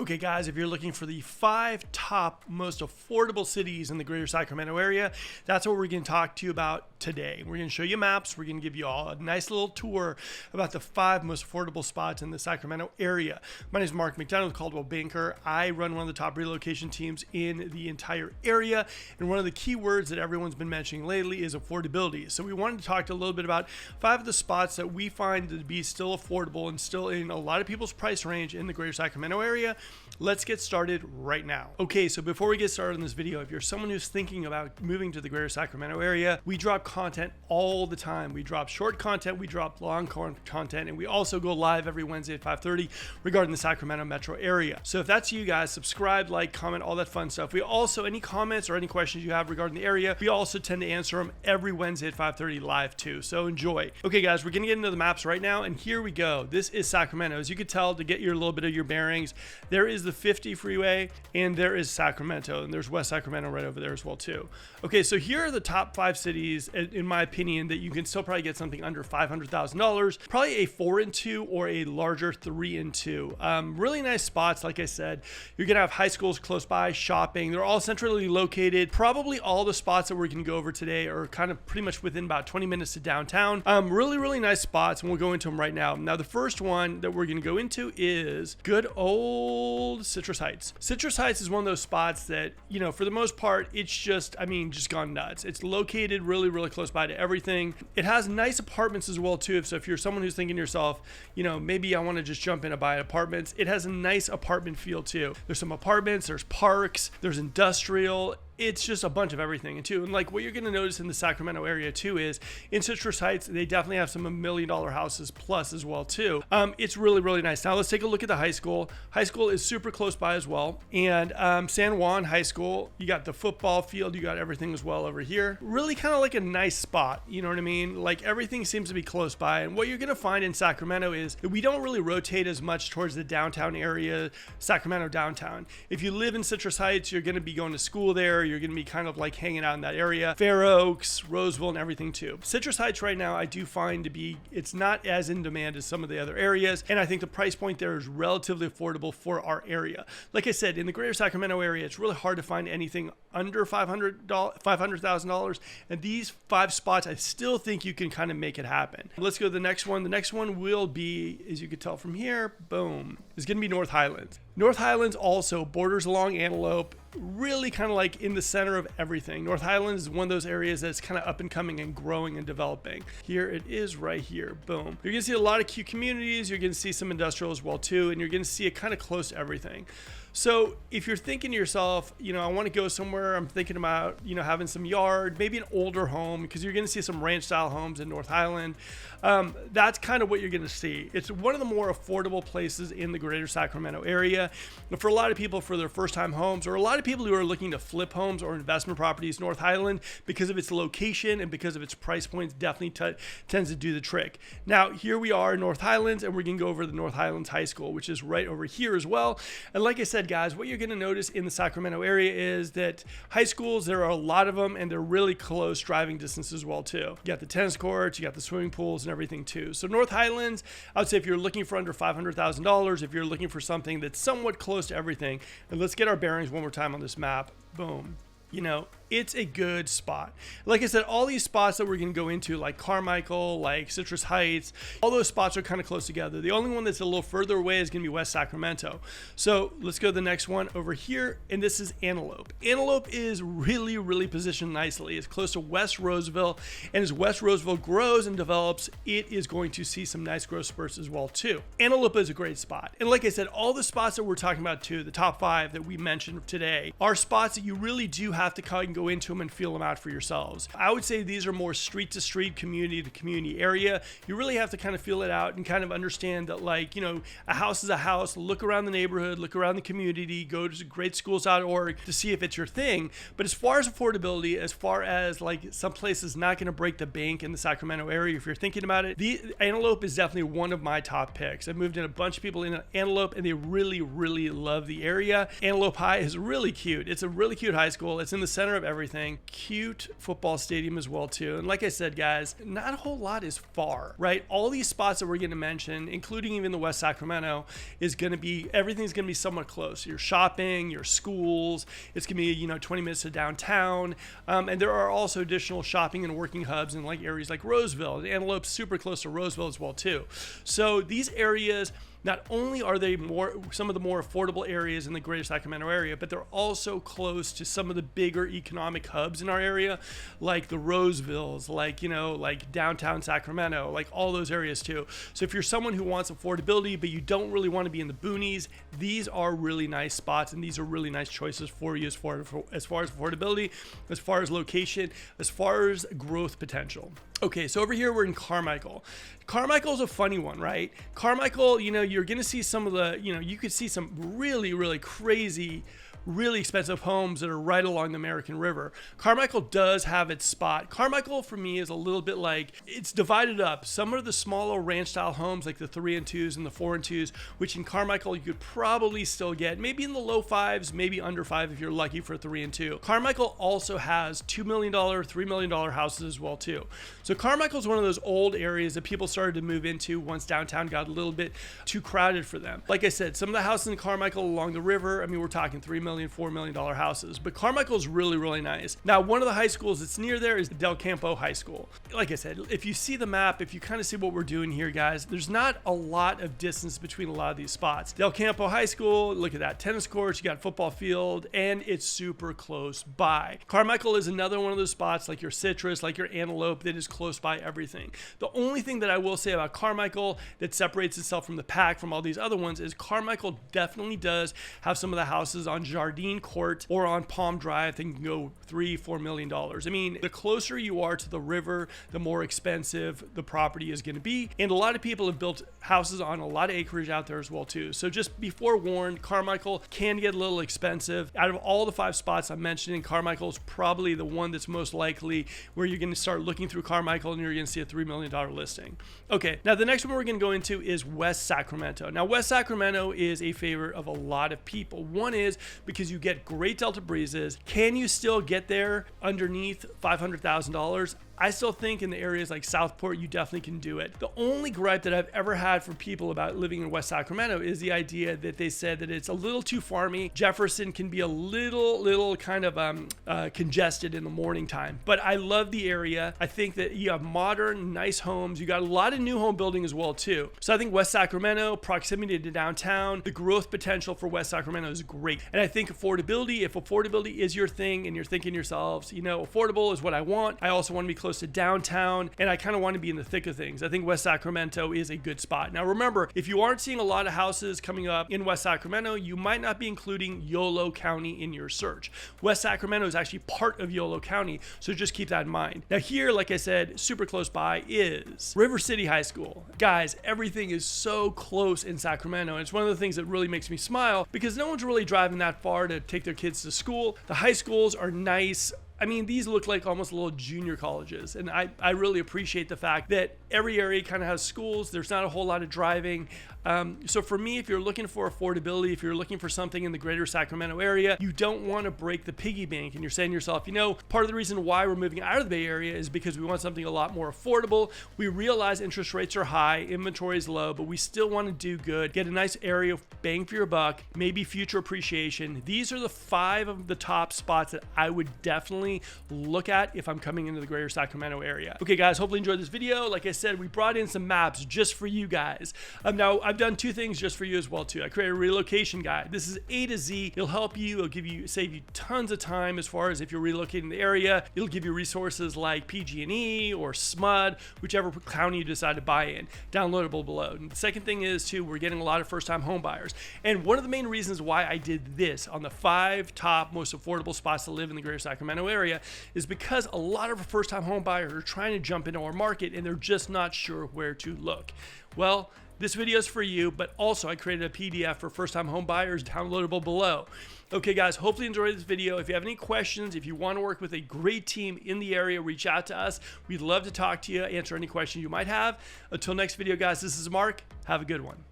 Okay guys, if you're looking for the 5 top most affordable cities in the greater Sacramento area, that's what we're going to talk to you about today. We're going to show you maps. We're going to give you all a nice little tour about the 5 most affordable spots in the Sacramento area. My name is Mark McDonough with Coldwell Banker. I run one of the top relocation teams in the entire area, and one of the key words that everyone's been mentioning lately is affordability. So we wanted to talk a little bit about 5 of the spots that we find to be still affordable and still in a lot of people's price range in the greater Sacramento area. Let's get started right now. Okay, so before we get started in this video, if you're someone who's thinking about moving to the greater Sacramento area, we drop content all the time. We drop short content, we drop long content, and we also go live every Wednesday at 5:30 regarding the Sacramento metro area. So if that's you guys, subscribe, like, comment, all that fun stuff. We also, any comments or any questions you have regarding the area, we also tend to answer them every Wednesday at 5:30 live too, so enjoy. Okay guys, we're gonna get into the maps right now, and here we go. This is Sacramento. As you can tell, to get your little bit of your bearings, there is the 50 freeway, and there is Sacramento, and there's West Sacramento right over there as well too. Okay, so here are the top 5 cities, in my opinion, that you can still probably get something under $500,000, probably a 4-2 or a larger 3-2. Really nice spots. Like I said, you're gonna have high schools close by, shopping. They're all centrally located. Probably all the spots that we're gonna go over today are kind of pretty much within about 20 minutes to downtown. Really nice spots, and we'll go into them right now. Now, the first one that we're gonna go into is good old Citrus Heights. Citrus Heights is one of those spots that, you know, for the most part, it's just, I mean, just gone nuts. It's located really close by to everything. It has nice apartments as well too. So if you're someone who's thinking to yourself, you know, maybe I want to just jump in and buy apartments, it has a nice apartment feel too. There's some apartments, there's parks, there's industrial. It's just a bunch of everything. And too, and like what you're going to notice in the Sacramento area too is in Citrus Heights, they definitely have some $1 million houses plus as well too. It's really nice. Now let's take a look at the high school. High school is super close by as well. And San Juan High School, you got the football field, you got everything as well over here. Really kind of like a nice spot. You know what I mean? Like everything seems to be close by. And what you're going to find in Sacramento is that we don't really rotate as much towards the downtown area, Sacramento downtown. If you live in Citrus Heights, you're going to be going to school there. You're going to be kind of like hanging out in that area. Fair Oaks, Roseville, and everything too. Citrus Heights right now, I do find to be, it's not as in demand as some of the other areas. And I think the price point there is relatively affordable for our area. Like I said, in the greater Sacramento area, it's really hard to find anything under $500,000. And these 5 spots, I still think you can kind of make it happen. Let's go to the next one. The next one will be, as you can tell from here, boom, is going to be North Highlands. North Highlands also borders along Antelope, really kind of like in the center of everything. North Highlands is one of those areas that's kind of up and coming and growing and developing. Here it is right here, boom. You're gonna see a lot of cute communities, you're gonna see some industrial as well too, and you're gonna see it kind of close to everything. So if you're thinking to yourself, you know, I want to go somewhere, I'm thinking about, you know, having some yard, maybe an older home, because you're going to see some ranch style homes in North Highland. That's kind of what you're going to see. It's one of the more affordable places in the greater Sacramento area. And for a lot of people, for their first time homes, or a lot of people who are looking to flip homes or investment properties, North Highland, because of its location and because of its price points, definitely tends to do the trick. Now, here we are in North Highlands, and we're going to go over to the North Highlands High School, which is right over here as well. And like I said, guys, what you're going to notice in the Sacramento area is that high schools, there are a lot of them, and they're really close driving distance as well too. You got the tennis courts, you got the swimming pools and everything too. So North Highlands, I would say if you're looking for under $500,000, if you're looking for something that's somewhat close to everything, and let's get our bearings one more time on this map, boom. You know, it's a good spot. Like I said, all these spots that we're going to go into, like Carmichael, like Citrus Heights, all those spots are kind of close together. The only one that's a little further away is going to be West Sacramento. So let's go to the next one over here, and this is Antelope. Antelope is really positioned nicely. It's close to West Roseville, and as West Roseville grows and develops, it is going to see some nice growth spurts as well too. Antelope is a great spot. And like I said, all the spots that we're talking about too, the top 5 that we mentioned today, are spots that you really do have to go into them and feel them out for yourselves. I would say these are more street to street, community to community area. You really have to kind of feel it out and kind of understand that, like, you know, a house is a house. Look around the neighborhood, look around the community, go to greatschools.org to see if it's your thing. But as far as affordability, as far as like some places not going to break the bank in the Sacramento area, if you're thinking about it, the Antelope is definitely one of my top picks. I've moved in a bunch of people in Antelope, and they really love the area. Antelope High is really cute. It's a really cute high school. It's It's in the center of everything. Cute football stadium as well too. And like I said, guys, not a whole lot is far, right? All these spots that we're going to mention, including even the West Sacramento, everything's going to be somewhat close. Your shopping, your schools, it's going to be, 20 minutes to downtown. And there are also additional shopping and working hubs in like areas like Roseville. And Antelope's super close to Roseville as well too. So these areas, not only are they some of the more affordable areas in the greater Sacramento area, but they're also close to some of the bigger economic hubs in our area, like the Rosevilles, like downtown Sacramento, like all those areas too. So if you're someone who wants affordability, but you don't really want to be in the boonies, these are really nice spots, and these are really nice choices for you as far as affordability, as far as location, as far as growth potential. Okay, so over here we're in Carmichael. Carmichael's a funny one, right? Carmichael, you're gonna see some of the, you could see some really, really crazy, really expensive homes that are right along the American River. Carmichael does have its spot. Carmichael for me is a little bit like, it's divided up. Some are the smaller ranch style homes like the 3 and 2s and the 4 and 2s, which in Carmichael you could probably still get maybe in the low 5s, maybe under 5 if you're lucky for a 3 and 2. Carmichael also has $2 million, $3 million houses as well too. So Carmichael's one of those old areas that people started to move into once downtown got a little bit too crowded for them. Like I said, some of the houses in Carmichael along the river, we're talking $3 million, $4 million houses, but Carmichael's really, really nice. Now, one of the high schools that's near there is Del Campo High School. Like I said, if you see the map, if you kind of see what we're doing here, guys, there's not a lot of distance between a lot of these spots. Del Campo High School, look at that, tennis courts, you got football field, and it's super close by. Carmichael is another one of those spots like your Citrus, like your Antelope, that is close by everything. The only thing that I will say about Carmichael that separates itself from the pack from all these other ones is Carmichael definitely does have some of the houses on Jardine Court or on Palm Drive that can go $3-4 million. The closer you are to the river, the more expensive the property is going to be. And a lot of people have built houses on a lot of acreage out there as well too. So just be forewarned, Carmichael can get a little expensive. Out of all the 5 spots I'm mentioning, Carmichael is probably the one that's most likely where you're going to start looking through Carmichael and you're going to see a $3 million listing. Okay, now the next one we're going to go into is West Sacramento. Now West Sacramento is a favorite of a lot of people. One is because you get great delta breezes. Can you still get there underneath $500,000? I still think in the areas like Southport, you definitely can do it. The only gripe that I've ever had for people about living in West Sacramento is the idea that they said that it's a little too farmy. Jefferson can be a little kind of congested in the morning time, but I love the area. I think that you have modern, nice homes. You got a lot of new home building as well too. So I think West Sacramento, proximity to downtown, the growth potential for West Sacramento is great. And I think affordability, if affordability is your thing and you're thinking yourselves, affordable is what I want. I also want to be close to downtown, and I kind of want to be in the thick of things. I think West Sacramento is a good spot. Now remember, if you aren't seeing a lot of houses coming up in West Sacramento, you might not be including Yolo County in your search. West Sacramento is actually part of Yolo County, so just keep that in mind. Now here, like I said, super close by is River City High School. Guys, everything is so close in Sacramento, and it's one of the things that really makes me smile because no one's really driving that far to take their kids to school. The high schools are nice. These look like almost little junior colleges, and I really appreciate the fact that every area kind of has schools. There's not a whole lot of driving. So for me, if you're looking for affordability, if you're looking for something in the greater Sacramento area, you don't want to break the piggy bank, and you're saying to yourself, part of the reason why we're moving out of the Bay Area is because we want something a lot more affordable. We realize interest rates are high, inventory is low, but we still want to do good, get a nice area of bang for your buck, maybe future appreciation. These are the 5 of the top spots that I would definitely look at if I'm coming into the greater Sacramento area. Okay guys, hopefully you enjoyed this video. Like I said, we brought in some maps just for you guys. Now I've done 2 things just for you as well too. I created a relocation guide. This is A to Z. It'll help you, save you tons of time as far as if you're relocating the area. It'll give you resources like PG&E or SMUD, whichever county you decide to buy in. Downloadable below. And the second thing is too, we're getting a lot of first-time home buyers. And one of the main reasons why I did this on the 5 top most affordable spots to live in the greater Sacramento area is because a lot of first-time home buyers are trying to jump into our market and they're just not sure where to look. Well, this video is for you, but also I created a PDF for first-time home buyers downloadable below. Okay guys, hopefully you enjoyed this video. If you have any questions, if you want to work with a great team in the area, reach out to us. We'd love to talk to you, answer any questions you might have. Until next video guys, this is Mark. Have a good one.